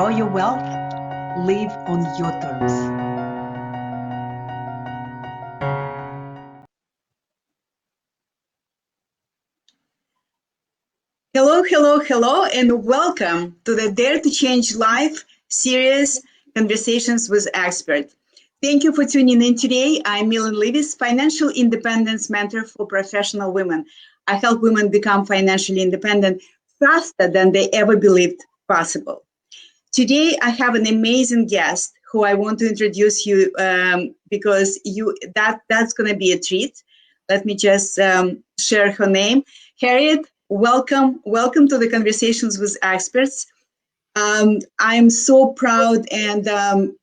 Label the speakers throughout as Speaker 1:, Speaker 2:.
Speaker 1: grow your wealth, live on your terms. Hello, hello, hello, and welcome to the Dare to Change Life series, Conversations with Expert. Thank you for tuning in today. I'm Millen Livis, financial independence mentor for professional women. I help women become financially independent faster than they ever believed possible. Today, I have an amazing guest who I want to introduce you because that's going to be a treat. Let me just share her name. Harriet, welcome to the Conversations with Experts. I'm so proud and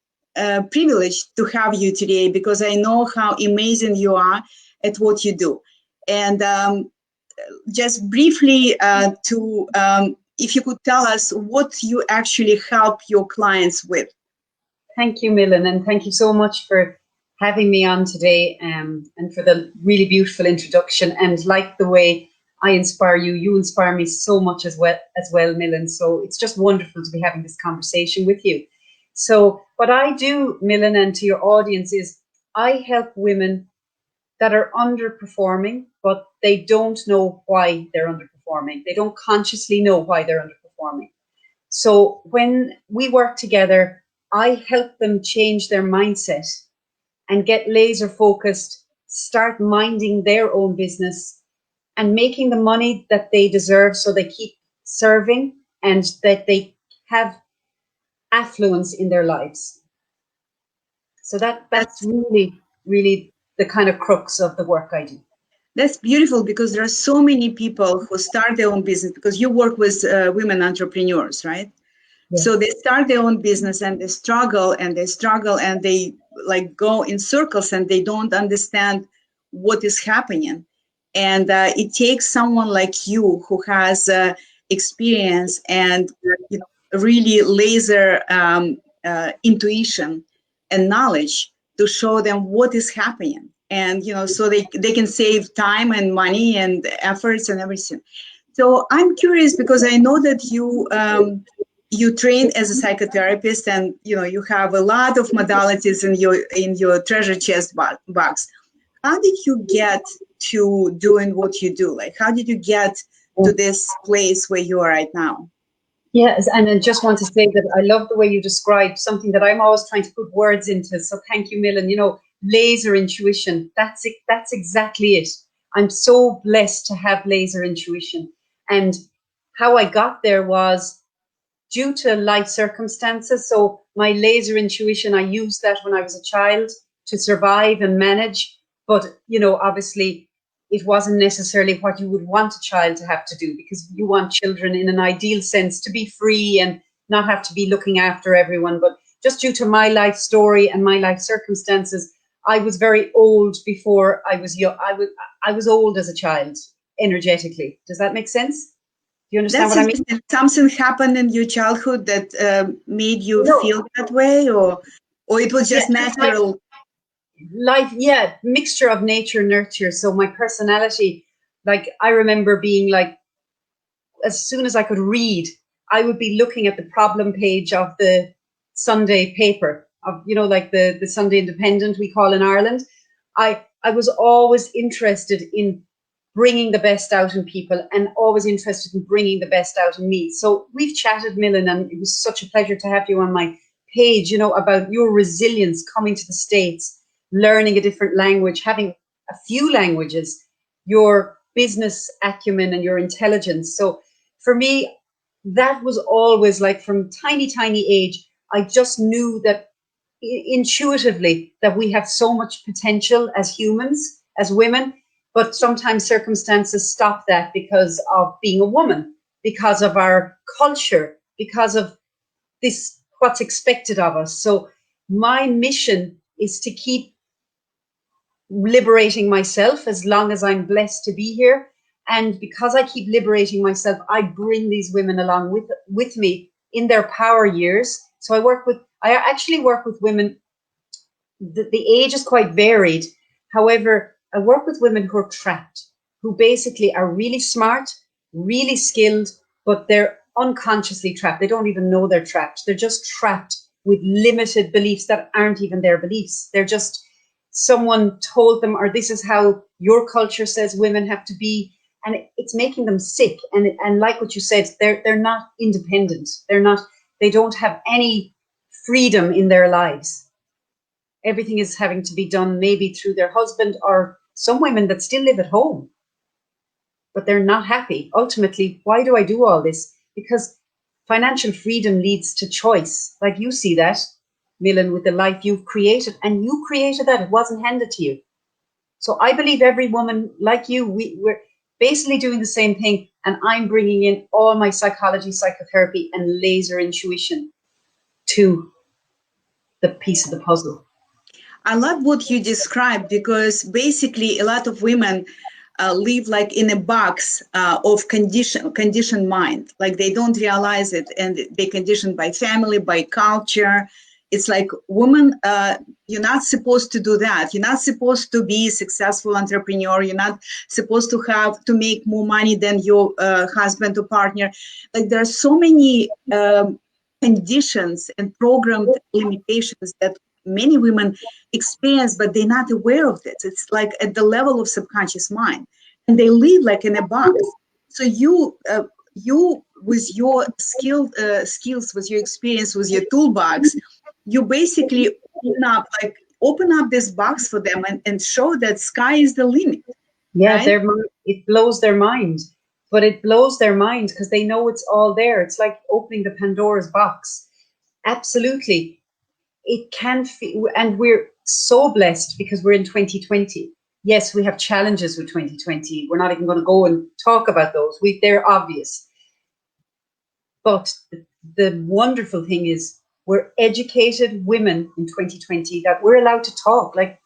Speaker 1: privileged to have you today because I know how amazing you are at what you do. And just briefly if you could tell us what you actually help your clients with.
Speaker 2: Thank you, Millen, and thank you so much for having me on today and for the really beautiful introduction. And like the way I inspire you, you inspire me so much as well, Millen. So it's just wonderful to be having this conversation with you. So what I do, Millen, and to your audience is I help women that are underperforming, but they don't know why they're underperforming. They don't consciously know why they're underperforming. So when we work together, I help them change their mindset and get laser focused, start minding their own business and making the money that they deserve so they keep serving and that they have affluence in their lives. So that's really, really the kind of crux of the work I do.
Speaker 1: That's beautiful because there are so many people who start their own business because you work with women entrepreneurs, right? Yeah. So they start their own business and they struggle and they like go in circles and they don't understand what is happening. And it takes someone like you who has experience and really laser intuition and knowledge to show them what is happening. And, so they can save time and money and efforts and everything. So I'm curious because I know that you train as a psychotherapist and, you have a lot of modalities in your treasure chest box. How did you get to doing what you do? Like, how did you get to this place where you are right now?
Speaker 2: Yes, and I just want to say that I love the way you describe something that I'm always trying to put words into. So thank you, Millen. Laser intuition. That's it. That's exactly it. I'm so blessed to have laser intuition. And how I got there was due to life circumstances. So my laser intuition, I used that when I was a child to survive and manage. But, obviously, it wasn't necessarily what you would want a child to have to do because you want children in an ideal sense to be free and not have to be looking after everyone. But just due to my life story and my life circumstances, I was very old before I was young. I was old as a child, energetically. Does that make sense? Do you understand what I mean?
Speaker 1: Something happened in your childhood that made you feel that way, or it was just natural?
Speaker 2: Life, mixture of nature and nurture. So my personality, like I remember being like, as soon as I could read, I would be looking at the problem page of the Sunday paper, of like the Sunday Independent we call in Ireland. I was always interested in bringing the best out in people and always interested in bringing the best out in me. So we've chatted, Millen, and it was such a pleasure to have you on my page, about your resilience coming to the States, learning a different language, having a few languages, your business acumen and your intelligence. So for me, that was always like from tiny age, I just knew that intuitively that we have so much potential as humans, as women, but sometimes circumstances stop that because of being a woman, because of our culture, because of this, what's expected of us. So my mission is to keep liberating myself as long as I'm blessed to be here. And because I keep liberating myself, I bring these women along with me in their power years. So I actually work with women. The age is quite varied. However, I work with women who are trapped, who basically are really smart, really skilled, but they're unconsciously trapped. They don't even know they're trapped. They're just trapped with limited beliefs that aren't even their beliefs. They're just, someone told them, or this is how your culture says women have to be, and it's making them sick. And like what you said, they're not independent. They don't have any freedom in their lives. Everything is having to be done maybe through their husband, or some women that still live at home, but they're not happy. Ultimately, why do I do all this? Because financial freedom leads to choice. Like you see that, Millen, with the life you've created, and you created that. It wasn't handed to you. So I believe every woman like you, we're basically doing the same thing. And I'm bringing in all my psychology, psychotherapy, and laser intuition to the piece of the puzzle.
Speaker 1: I love what you described, because basically a lot of women live like in a box of conditioned mind. Like they don't realize it, and they conditioned by family, by culture. It's like, woman, you're not supposed to do that. You're not supposed to be a successful entrepreneur. You're not supposed to make more money than your husband or partner. Like there are so many conditions and programmed limitations that many women experience, but they're not aware of this. It's like at the level of subconscious mind, and they live like in a box. So you with your skills, with your experience, with your toolbox, you basically open up this box for them and show that sky is the limit.
Speaker 2: Yeah,
Speaker 1: right?
Speaker 2: it blows their mind, but it blows their mind because they know it's all there. It's like opening the Pandora's box. Absolutely. It can feel, and we're so blessed because we're in 2020. Yes, we have challenges with 2020. We're not even going to go and talk about those. They're obvious. But the wonderful thing is we're educated women in 2020 that we're allowed to talk, like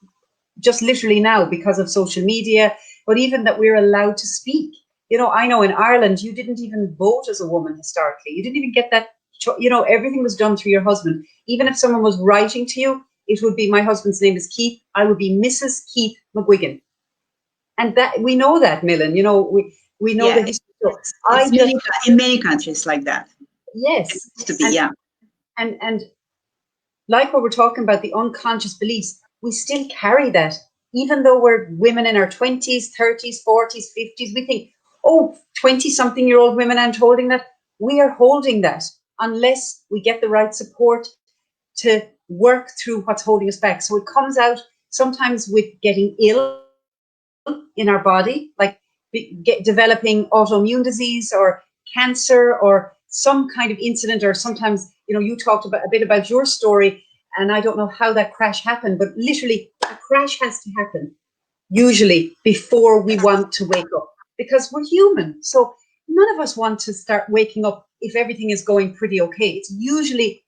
Speaker 2: just literally now because of social media, but even that we're allowed to speak. You know, I know in Ireland, you didn't even vote as a woman historically. You didn't even get that. You know, everything was done through your husband. Even if someone was writing to you, it would be, my husband's name is Keith. I would be Mrs. Keith McGuigan. And that, we know that, Millen, you know, we know the history.
Speaker 1: It's in many countries like that.
Speaker 2: Yes.
Speaker 1: It used to be,
Speaker 2: And like what we're talking about, the unconscious beliefs, we still carry that. Even though we're women in our 20s, 30s, 40s, 50s, we think, oh, 20-something-year-old women aren't holding that. We are holding that unless we get the right support to work through what's holding us back. So it comes out sometimes with getting ill in our body, like developing autoimmune disease or cancer or some kind of incident, or sometimes, you know, you talked about a bit about your story, and I don't know how that crash happened, but literally a crash has to happen usually before we want to wake up, because we're human. So none of us want to start waking up if everything is going pretty okay. It's usually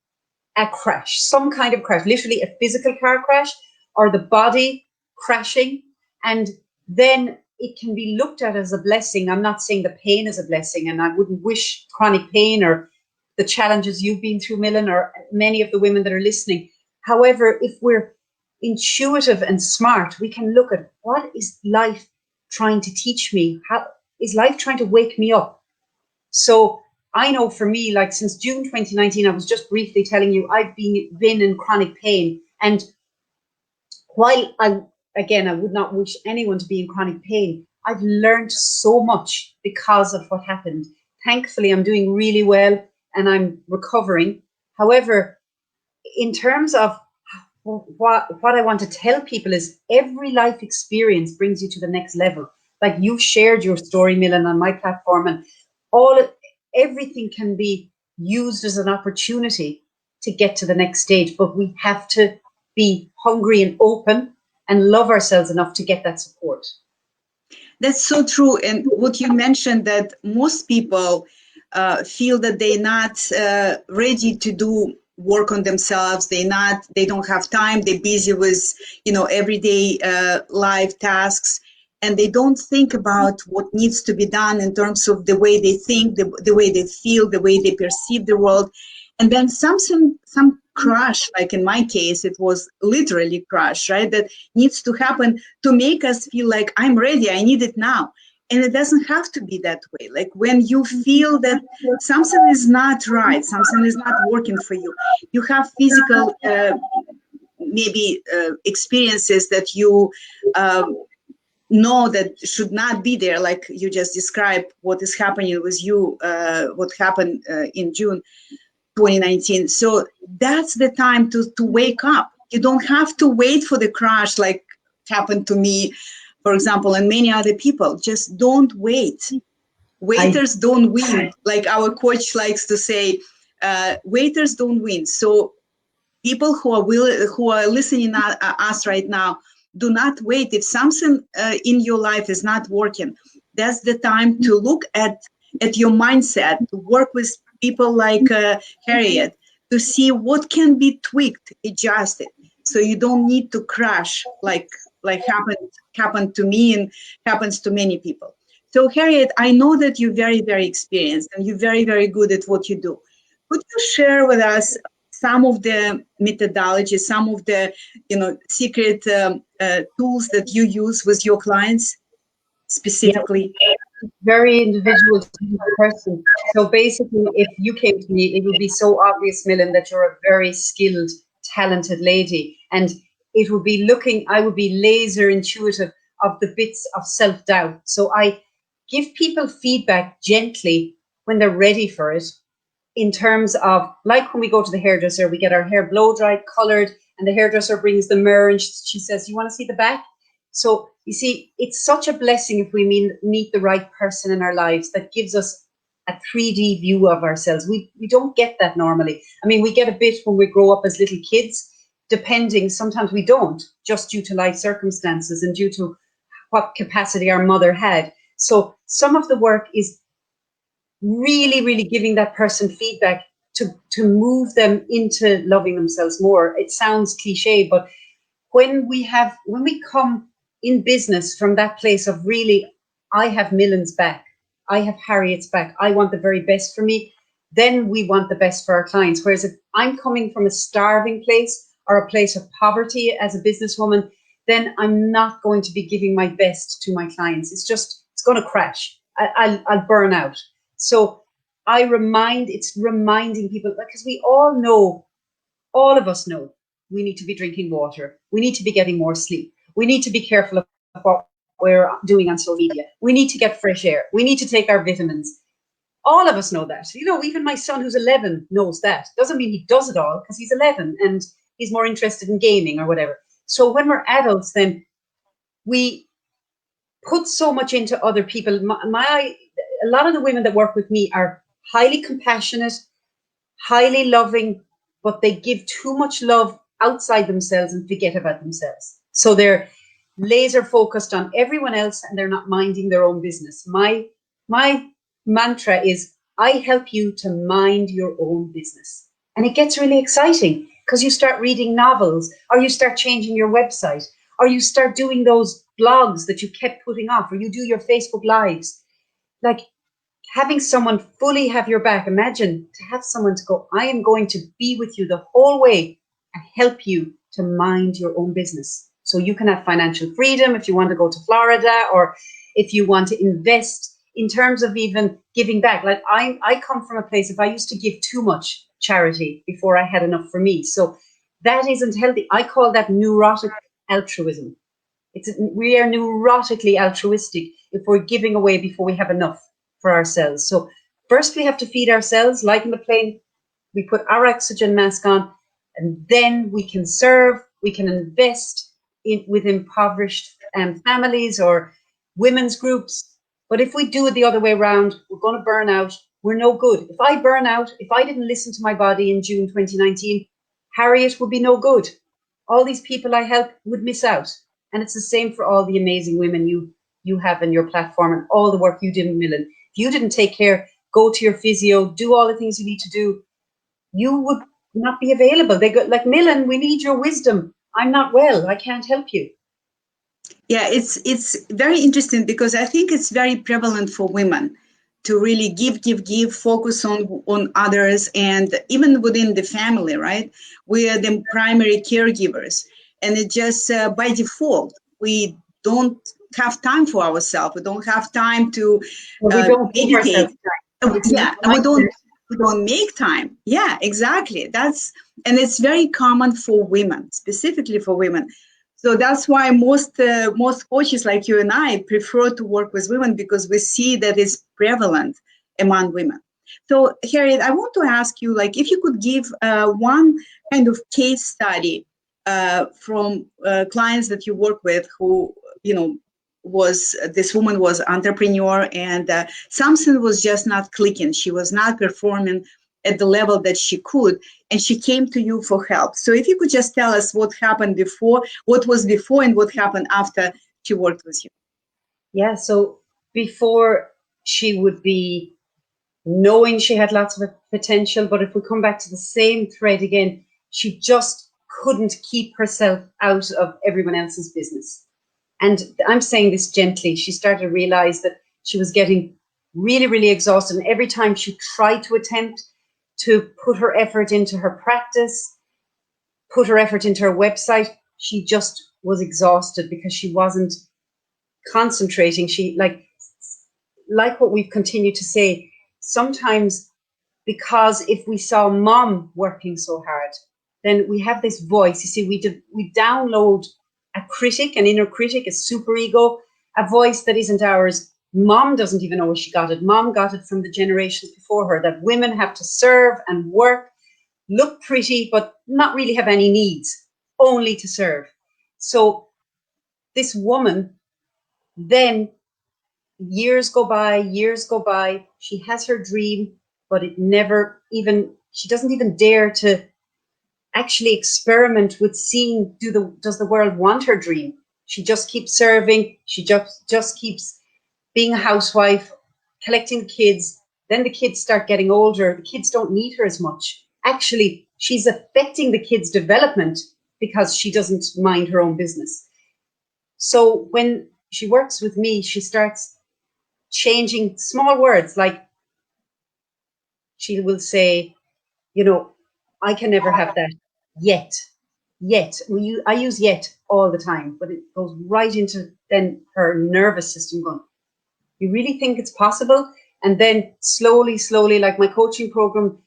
Speaker 2: a crash, some kind of crash, literally a physical car crash or the body crashing. And then it can be looked at as a blessing. I'm not saying the pain is a blessing, and I wouldn't wish chronic pain or the challenges you've been through, Millen, or many of the women that are listening. However, if we're intuitive and smart, we can look at, what is life trying to teach me? How is life trying to wake me up? So I know for me, like since June 2019, I was just briefly telling you, I've been in chronic pain. And while I would not wish anyone to be in chronic pain, I've learned so much because of what happened. Thankfully, I'm doing really well and I'm recovering. However, in terms of what I want to tell people is, every life experience brings you to the next level. Like you've shared your story, Millen, on my platform, and everything can be used as an opportunity to get to the next stage, but we have to be hungry and open and love ourselves enough to get that support.
Speaker 1: That's so true. And what you mentioned, that most people feel that they're not ready to do work on themselves. They don't have time. They're busy with, everyday life tasks, and they don't think about what needs to be done in terms of the way they think, the way they feel, the way they perceive the world. And then some crash, like in my case, it was literally crash, right? That needs to happen to make us feel like, I'm ready, I need it now. And it doesn't have to be that way. Like when you feel that something is not right, something is not working for you, you have physical maybe experiences that you know that should not be there, like you just described what is happening with you, what happened in June 2019. So that's the time to wake up. You don't have to wait for the crash like happened to me, for example, and many other people. Just don't wait. Waiters don't win. Like our coach likes to say, waiters don't win. So people who are listening us right now, do not wait. If something in your life is not working, that's the time to look at your mindset, to work with people like Harriet, to see what can be tweaked, adjusted, so you don't need to crash like happened to me and happens to many people. So Harriet, I know that you're very, very experienced and you're very, very good at what you do. Could you share with us some of the methodology, some of the secret tools that you use with your clients specifically?
Speaker 2: Yeah, very individual to the person. So basically, if you came to me, it would be so obvious, Millen, that you're a very skilled, talented lady. And it would be I would be laser intuitive of the bits of self-doubt. So I give people feedback gently when they're ready for it, in terms of, like when we go to the hairdresser, we get our hair blow dried, colored, and the hairdresser brings the mirror and she says, "You want to see the back?" So you see, it's such a blessing if we meet the right person in our lives that gives us a 3D view of ourselves. We don't get that normally. I mean, we get a bit when we grow up as little kids, depending, sometimes we don't, just due to life circumstances and due to what capacity our mother had. So some of the work is really, really giving that person feedback to move them into loving themselves more. It sounds cliche, but when we come in business from that place of really, I have Millen's back, I have Harriet's back, I want the very best for me, then we want the best for our clients. Whereas if I'm coming from a starving place or a place of poverty as a businesswoman, then I'm not going to be giving my best to my clients. It's going to crash. I'll burn out. So it's reminding people, because we all know, all of us know, we need to be drinking water. We need to be getting more sleep. We need to be careful of what we're doing on social media. We need to get fresh air. We need to take our vitamins. All of us know that. Even my son who's 11 knows that. Doesn't mean he does it all, because he's 11 and he's more interested in gaming or whatever. So when we're adults, then we put so much into other people. A lot of the women that work with me are highly compassionate, highly loving, but they give too much love outside themselves and forget about themselves. So they're laser focused on everyone else and they're not minding their own business. My mantra is, I help you to mind your own business. And it gets really exciting because you start reading novels, or you start changing your website, or you start doing those blogs that you kept putting off, or you do your Facebook Lives. Like, having someone fully have your back. Imagine to have someone to go, I am going to be with you the whole way and help you to mind your own business. So you can have financial freedom if you want to go to Florida, or if you want to invest in terms of even giving back. Like I come from a place, if I used to give too much charity before I had enough for me. So that isn't healthy. I call that neurotic altruism. We are neurotically altruistic if we're giving away before we have enough for ourselves. So first we have to feed ourselves, like in the plane, we put our oxygen mask on, and then we can serve, we can invest with impoverished families or women's groups. But if we do it the other way around, we're going to burn out. We're no good. If I burn out, if I didn't listen to my body in June 2019, Harriet would be no good. All these people I help would miss out. And it's the same for all the amazing women you have in your platform and all the work you did in Millen. If you didn't take care, go to your physio, do all the things you need to do, you would not be available. They go like, Millen, we need your wisdom. I'm not well. I can't help you.
Speaker 1: Yeah, it's very interesting because I think it's very prevalent for women to really give, focus on others, and even within the family, right? We are the primary caregivers, and it just by default we don't have time for ourselves. We don't have time to
Speaker 2: Well, we don't give
Speaker 1: meditate.
Speaker 2: ourselves time.
Speaker 1: Yeah, and we don't make time. Yeah, exactly. And it's very common for women, specifically for women. So that's why most coaches like you and I prefer to work with women, because we see that it's prevalent among women. So Harriet, I want to ask you, like, if you could give one kind of case study from clients that you work with who, this woman was entrepreneur, and something was just not clicking. She was not performing at the level that she could, and she came to you for help. So if you could just tell us what happened before, what was before, and what happened after she worked with you.
Speaker 2: Yeah, so before, she would be knowing she had lots of potential, but if we come back to the same thread again, she just couldn't keep herself out of everyone else's business. And I'm saying this gently. She started to realize that she was getting really, really exhausted. And every time she tried to attempt to put her effort into her practice, put her effort into her website, she just was exhausted because she wasn't concentrating. She like what we've continued to say, sometimes, because if we saw mom working so hard, then we have this voice. You see, we download a critic, an inner critic, a superego, a voice that isn't ours. Mom doesn't even know where she got it. Mom got it from the generations before her, that women have to serve and work, look pretty, but not really have any needs, only to serve. So this woman, then years go by, she has her dream, but she doesn't even dare to actually experiment with seeing, does the world want her dream? She just keeps serving. She just keeps being a housewife, collecting the kids. Then the kids start getting older. The kids don't need her as much. Actually, she's affecting the kids' development because she doesn't mind her own business. So when she works with me, she starts changing small words, like she will say, I can never have that yet. I use yet all the time, but it goes right into then her nervous system going, you really think it's possible? And then slowly, like my coaching program,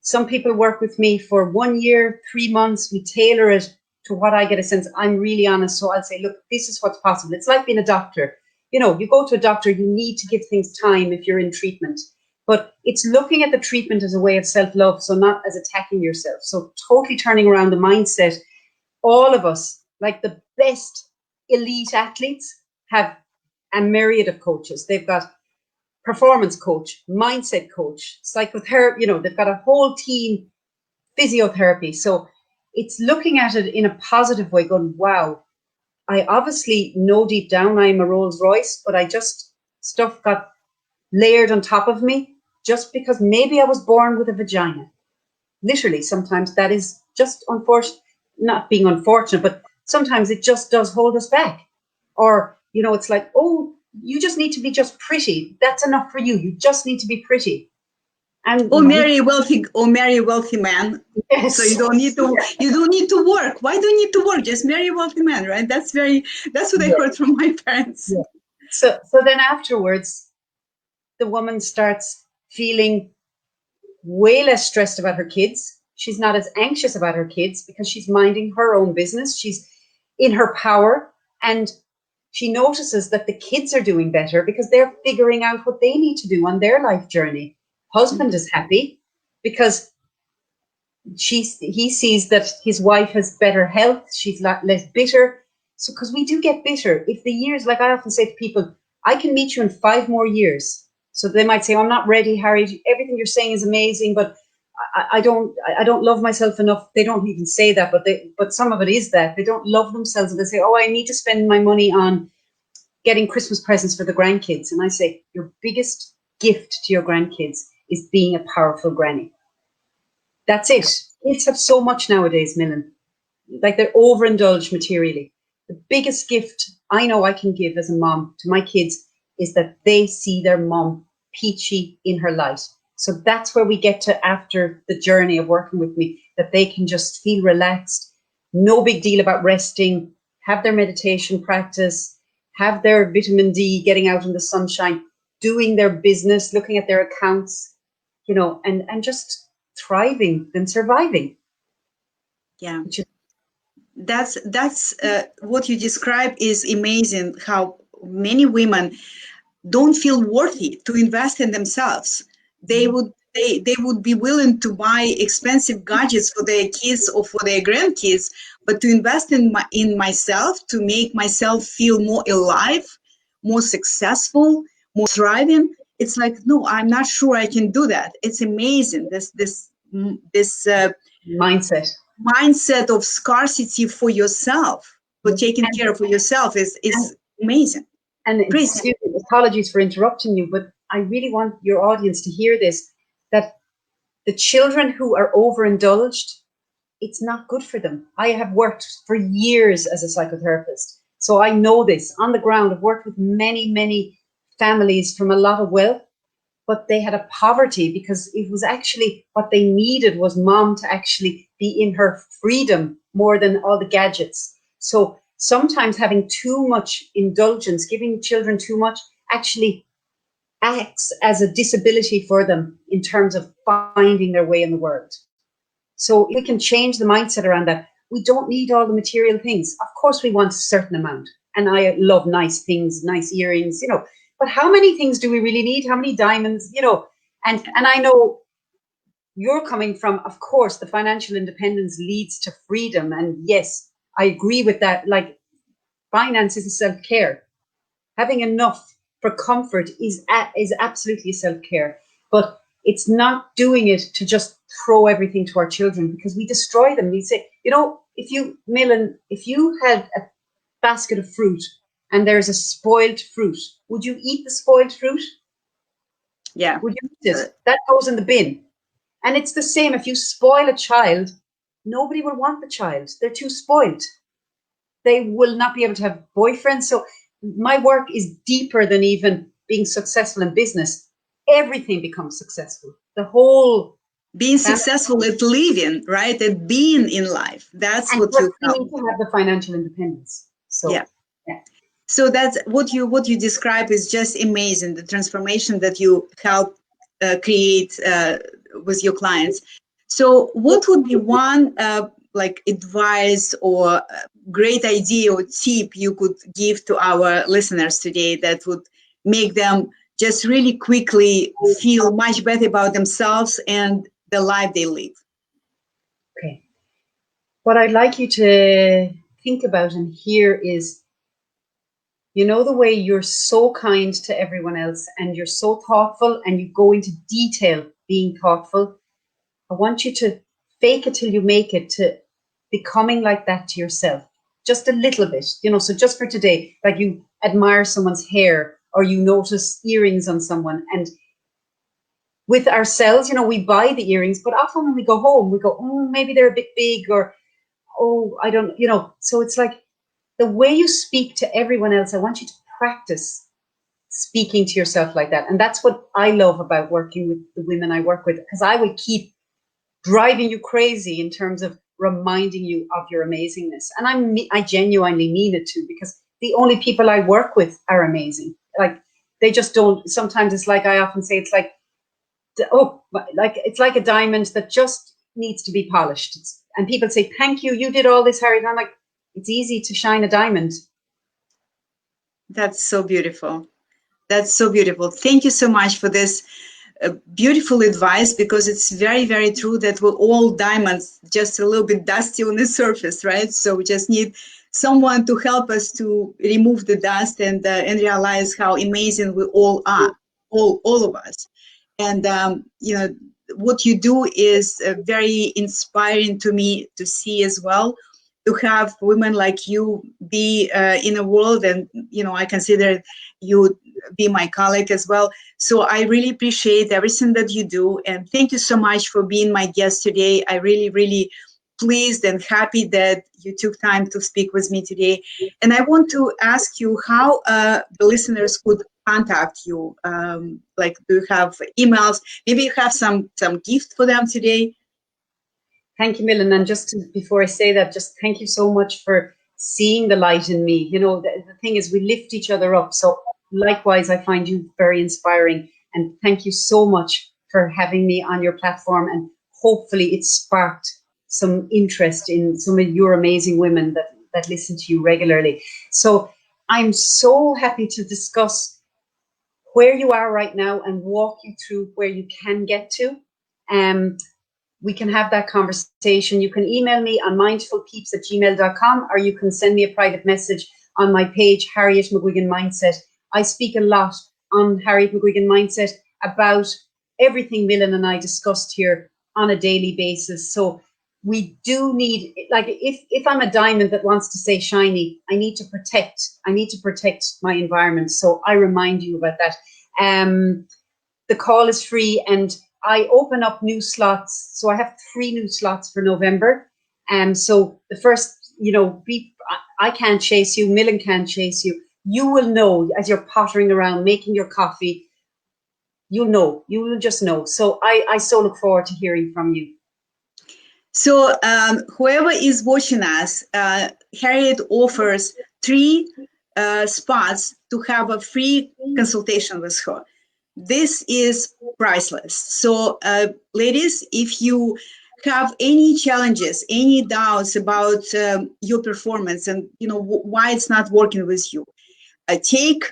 Speaker 2: some people work with me for 1 year, 3 months. We tailor it to what I get a sense. I'm really honest. So I'll say, look, this is what's possible. It's like being a doctor. You go to a doctor, you need to give things time if you're in treatment. But it's looking at the treatment as a way of self-love, so not as attacking yourself. So totally turning around the mindset. All of us, like the best elite athletes, have a myriad of coaches. They've got performance coach, mindset coach, psychotherapy, they've got a whole team, physiotherapy. So it's looking at it in a positive way, going, wow, I obviously know deep down I'm a Rolls Royce, but stuff got layered on top of me just because maybe I was born with a vagina. Literally, sometimes that is just unfortunate, not being unfortunate, but sometimes it just does hold us back. Or, it's like, oh, you just need to be just pretty. That's enough for you. You just need to be pretty. And
Speaker 1: marry a wealthy man.
Speaker 2: Yes.
Speaker 1: So you don't need to work. Why do you need to work? Just marry a wealthy man, right? That's what I heard from my parents.
Speaker 2: Yeah. So then afterwards, the woman starts feeling way less stressed about her kids. She's not as anxious about her kids because she's minding her own business. She's in her power, and she notices that the kids are doing better because they're figuring out what they need to do on their life journey. Husband is happy because he sees that his wife has better health. She's less bitter. So, because we do get bitter. If the years, like I often say to people, I can meet you in 5 more years. So they might say, I'm not ready, Harry. Everything you're saying is amazing, but I don't love myself enough. They don't even say that, but some of it is that they don't love themselves. And they say, oh, I need to spend my money on getting Christmas presents for the grandkids. And I say, your biggest gift to your grandkids is being a powerful granny. That's it. Kids have so much nowadays, Millen. Like, they're overindulged materially. The biggest gift I know I can give as a mom to my kids is that they see their mom peachy in her light. So that's where we get to after the journey of working with me, that they can just feel relaxed, no big deal about resting, have their meditation practice, have their vitamin D, getting out in the sunshine, doing their business, looking at their accounts, you know, and just thriving than surviving.
Speaker 1: Yeah. That's what you describe is amazing, how many women don't feel worthy to invest in themselves. They would be willing to buy expensive gadgets for their kids or for their grandkids, but to invest in myself, to make myself feel more alive, more successful, more thriving, it's like, no, I'm not sure I can do that. It's amazing, this mindset of scarcity for yourself, for taking care of yourself is amazing.
Speaker 2: And excuse me, apologies for interrupting you, but I really want your audience to hear this, that the children who are overindulged, it's not good for them. I have worked for years as a psychotherapist, so I know this on the ground. I've worked with many, many families from a lot of wealth, but they had a poverty because it was actually what they needed was mom to actually be in her freedom more than all the gadgets. So sometimes having too much indulgence, giving children too much, actually acts as a disability for them in terms of finding their way in the world. So we can change the mindset around that. We don't need all the material things. Of course, we want a certain amount. And I love nice things, nice earrings, you know, but how many things do we really need? How many diamonds, you know? And I know you're coming from, of course, the financial independence leads to freedom. And yes, I agree with that. Like, finance is a self-care. Having enough for comfort is absolutely a self-care. But it's not doing it to just throw everything to our children, because we destroy them. We say, you know, Millen, if you had a basket of fruit and there's a spoiled fruit, would you eat the spoiled fruit?
Speaker 1: Yeah.
Speaker 2: Would you eat it? That goes in the bin. And it's the same. If you spoil a child, nobody will want the child. They're too spoiled. They will not be able to have boyfriends. So my work is deeper than even being successful in business. Everything becomes successful. The whole
Speaker 1: being successful at living, right? At being in life. That's what you
Speaker 2: need to have the financial independence. So
Speaker 1: yeah. So that's what you describe is just amazing. The transformation that you help create with your clients. So what would be one like advice or great idea or tip you could give to our listeners today that would make them just really quickly feel much better about themselves and the life they live?
Speaker 2: Okay. What I'd like you to think about and hear is, you know, the way you're so kind to everyone else and you're so thoughtful and you go into detail being thoughtful. I want you to fake it till you make it, to becoming like that to yourself. Just a little bit, you know, so just for today, like you admire someone's hair or you notice earrings on someone. And with ourselves, you know, we buy the earrings, but often when we go home, we go, oh, maybe they're a bit big, or, oh, I don't, you know. So it's like the way you speak to everyone else, I want you to practice speaking to yourself like that. And that's what I love about working with the women I work with, because I will keep driving you crazy in terms of reminding you of your amazingness. And I genuinely mean it too, because the only people I work with are amazing. Like, they just don't, sometimes it's like, I often say, it's like, it's like a diamond that just needs to be polished. And people say, thank you, you did all this, Harriet. I'm like, it's easy to shine a diamond.
Speaker 1: That's so beautiful. That's so beautiful. Thank you so much for this beautiful advice, because it's very, very true that we're all diamonds, just a little bit dusty on the surface, right? So we just need someone to help us to remove the dust and realize how amazing we all are, all of us. And you know, what you do is very inspiring to me to see as well, to have women like you be in a world, and you know, I consider you be my colleague as well. So I really appreciate everything that you do, and thank you so much for being my guest today. I really pleased and happy that you took time to speak with me today. And I want to ask you how the listeners could contact you. Like, do you have emails? Maybe you have some gift for them today.
Speaker 2: Thank you, Millen. And before I say that, just thank you so much for seeing the light in me. You know, the thing is, we lift each other up. So likewise, I find you very inspiring. And thank you so much for having me on your platform. And hopefully it sparked some interest in some of your amazing women that listen to you regularly. So I'm so happy to discuss where you are right now and walk you through where you can get to. We can have that conversation. You can email me on mindfulpeeps@gmail.com, or you can send me a private message on my page, Harriet Mc Guigan Mindset. I speak a lot on Harriet Mc Guigan Mindset about everything Millen and I discussed here on a daily basis. So we do need, like, if I'm a diamond that wants to stay shiny, I need to protect my environment. So I remind you about that. The call is free, and I open up new slots. So I have 3 new slots for November. So the first, you know, I can't chase you, Millen can't chase you. You will know as you're pottering around, making your coffee, you will just know. So I so look forward to hearing from you.
Speaker 1: So whoever is watching us, Harriet offers 3 spots to have a free consultation with her. This is priceless. So ladies, if you have any challenges, any doubts about your performance and why it's not working with you, take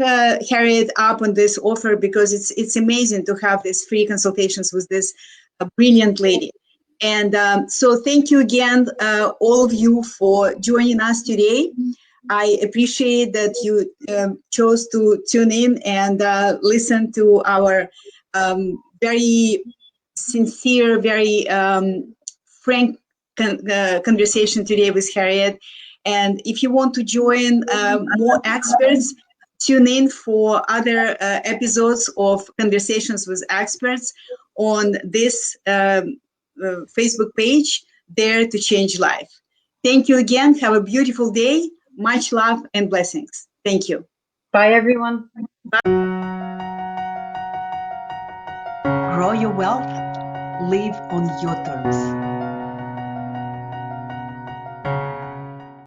Speaker 1: Harriet up on this offer, because it's amazing to have these free consultations with this brilliant lady. And so thank you again, all of you, for joining us today. I appreciate that you chose to tune in and listen to our very sincere, very frank conversation today with Harriet. And if you want to join more experts, tune in for other episodes of Conversations with Experts on this Facebook page, Dare to Change Life. Thank you again. Have a beautiful day. Much love and blessings. Thank you.
Speaker 2: Bye, everyone.
Speaker 3: Grow your wealth. Live on your terms.